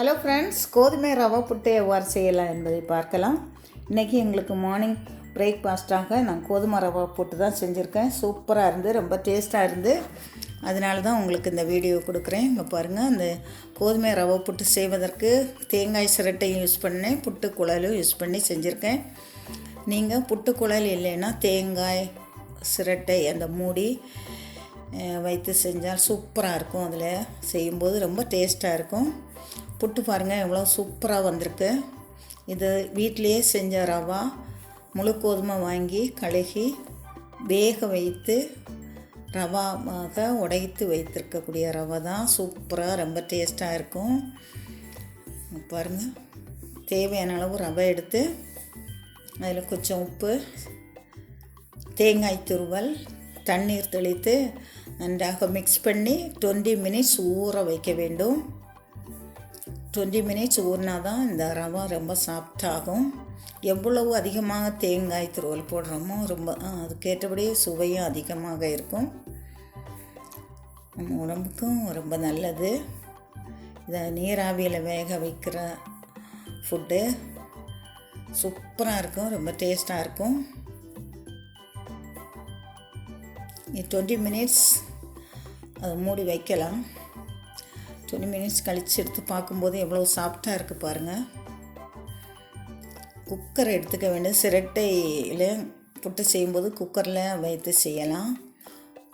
Hello friends, கோதுமை ரவா புட்டு எவ்வாறு செய்யலாம் என்பதை பார்க்கலாம். இன்றைக்கி எங்களுக்கு மார்னிங் பிரேக்ஃபாஸ்ட்டாக நான் கோதுமை ரவா புட்டு தான் செஞ்சுருக்கேன். சூப்பராக இருந்து, ரொம்ப டேஸ்ட்டாக இருந்து, அதனால தான் உங்களுக்கு இந்த வீடியோ கொடுக்குறேன். இங்கே பாருங்கள், அந்த கோதுமை ரவா புட்டு செய்வதற்கு தேங்காய் சிரட்டையும் யூஸ் பண்ணேன், புட்டு குழலும் யூஸ் பண்ணி செஞ்சுருக்கேன். நீங்கள் புட்டு குழல் இல்லைன்னா தேங்காய் சிரட்டை அந்த மூடி வைத்து செஞ்சால் சூப்பராக இருக்கும். அதில் செய்யும்போது ரொம்ப டேஸ்ட்டாக இருக்கும். புட்டு பாருங்கள் எவ்வளோ சூப்பராக வந்திருக்கு. இது வீட்டிலையே செஞ்ச ரவா, முழு கோதுமை வாங்கி கழுகி வேக வைத்து ரவாவாக உடைத்து வைத்திருக்கக்கூடிய ரவை தான். சூப்பராக ரொம்ப டேஸ்ட்டாக இருக்கும். பாருங்கள், தேவையான அளவு ரவை எடுத்து அதில் கொஞ்சம் உப்பு, தேங்காய் துருவல், தண்ணீர் தெளித்து நன்றாக மிக்ஸ் பண்ணி 20 மினிட்ஸ் ஊற வைக்க வேண்டும். 20 மினிட்ஸ் ஊறினா தான் இந்த ரவா ரொம்ப சாஃப்டாகும். எவ்வளவு அதிகமாக தேங்காய் துருவல் போடுறோமோ ரொம்ப அதுக்கேற்றபடி சுவையும் அதிகமாக இருக்கும். நம்ம உடம்புக்கும் ரொம்ப நல்லது. இதை நீராவியில் வேக வைக்கிற ஃபுட்டு சூப்பராக இருக்கும், ரொம்ப டேஸ்ட்டாக இருக்கும். 20 மினிட்ஸ் அதை மூடி வைக்கலாம். 20 மினிட்ஸ் கழித்து எடுத்து பார்க்கும்போது எவ்வளோ சாஃப்டாக இருக்குது பாருங்கள். குக்கரை எடுத்துக்க வேண்டும். சிரட்டையில் புட்டு செய்யும்போது குக்கரில் வைத்து செய்யலாம்.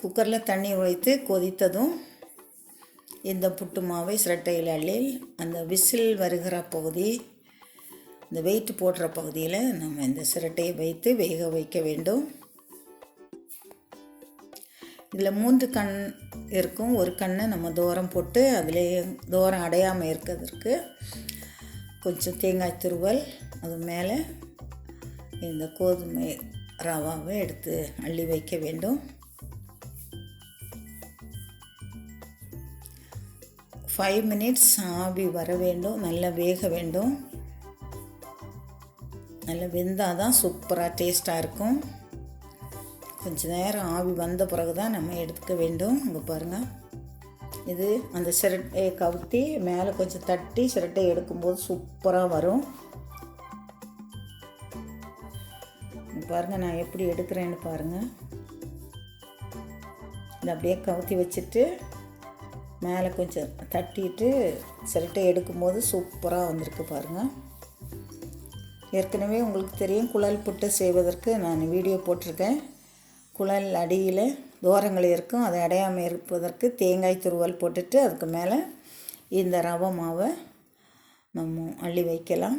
குக்கரில் தண்ணி வைத்து கொதித்ததும் இந்த புட்டு மாவை சிரட்டையில் அள்ளி அந்த விசில் வருகிற பகுதி, இந்த வெயிட் போடுற பகுதியில் நம்ம இந்த சிரட்டையை வைத்து வேக வைக்க வேண்டும். இதில் 3 கண் இருக்கும். ஒரு கண்ணை நம்ம தூரம் போட்டு அதிலே தூரம் அடையாமல் இருக்கிறதுக்கு கொஞ்சம் தேங்காய் துருவல், அது மேலே இந்த கோதுமை ரவாவை எடுத்து அள்ளி வைக்க வேண்டும். 5 மினிட்ஸ் ஆவி வர வேண்டும், நல்லா வேக வேண்டும். நல்லா வெந்தால் தான் சூப்பராக டேஸ்ட்டாக இருக்கும். கொஞ்சம் நேரம் ஆவி வந்த பிறகு தான் நம்ம எடுத்துக்க வேண்டும். இங்கே பாருங்கள், இது அந்த சிரட்டையை கவுத்தி மேலே கொஞ்சம் தட்டி சிரட்டையை எடுக்கும்போது சூப்பராக வரும். பாருங்கள், நான் எப்படி எடுக்கிறேன்னு பாருங்கள். இதை அப்படியே கவுத்தி வச்சுட்டு மேலே கொஞ்சம் தட்டிட்டு சிரட்டையை எடுக்கும்போது சூப்பராக வந்திருக்கு பாருங்கள். ஏற்கனவே உங்களுக்கு தெரியும், குழல் புட்டு செய்வதற்கு நான் வீடியோ போட்டிருக்கேன். குழல் அடியில் தோரங்கள் இருக்கும், அதை அடையாமல் இருப்பதற்கு தேங்காய் துருவல் போட்டுட்டு அதுக்கு மேலே இந்த ரவை மாவை நம்ம அள்ளி வைக்கலாம்.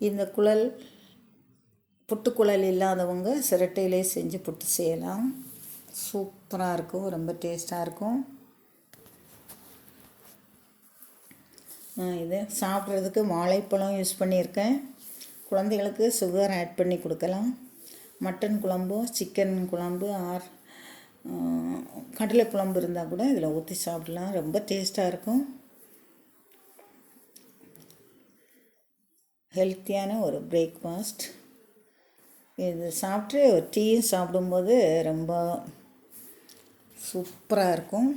இந்த குழல் புட்டு குழல் இல்லாதவங்க சிரட்டையிலே செஞ்சு புட்டு செய்யலாம். சூப்பராக இருக்கும், ரொம்ப டேஸ்ட்டாக இருக்கும். இது சாப்பிட்றதுக்கு வாழைப்பழம் யூஸ் பண்ணியிருக்கேன். குழந்தைகளுக்கு சுகர் ஆட் பண்ணி கொடுக்கலாம். மட்டன் குழம்பு, சிக்கன் குழம்பு ஆர் கடலை குழம்பு இருந்தால் கூட இதில் ஊற்றி சாப்பிடலாம். ரொம்ப டேஸ்ட்டாக இருக்கும். ஹெல்த்தியான ஒரு பிரேக்ஃபாஸ்ட். இது சாப்பிட்டு ஒரு டீயும் சாப்பிடும்போது ரொம்ப சூப்பராக இருக்கும்.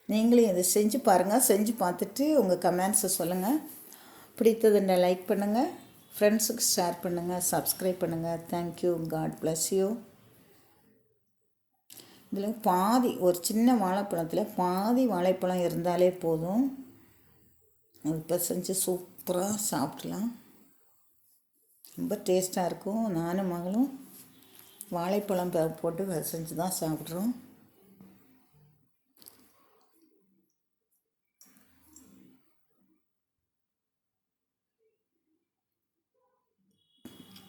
நீங்களும் இதை செஞ்சு பாருங்கள். செஞ்சு பார்த்துட்டு உங்கள் கமெண்ட்ஸை சொல்லுங்கள். பிடித்ததுன்னா லைக் பண்ணுங்கள், ஃப்ரெண்ட்ஸுக்கு ஷேர் பண்ணுங்கள், சப்ஸ்கிரைப் பண்ணுங்கள். தேங்க்யூ. God bless you. இதில் பாதி, ஒரு சின்ன வாழைப்பழத்தில் பாதி வாழைப்பழம் இருந்தாலே போதும். அது இப்போ செஞ்சு சூப்பராக சாப்பிடலாம். ரொம்ப டேஸ்ட்டாக இருக்கும். நானும் மகளும் வாழைப்பழம் போட்டு செஞ்சு தான் சாப்பிட்றோம்.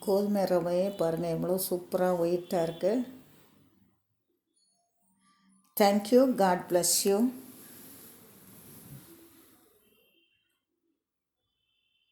கோதுமை ரவையே பாருங்கள் எவ்வளோ சூப்பராக ஒயிட்டாக இருக்குது. தேங்க்யூ. God bless you.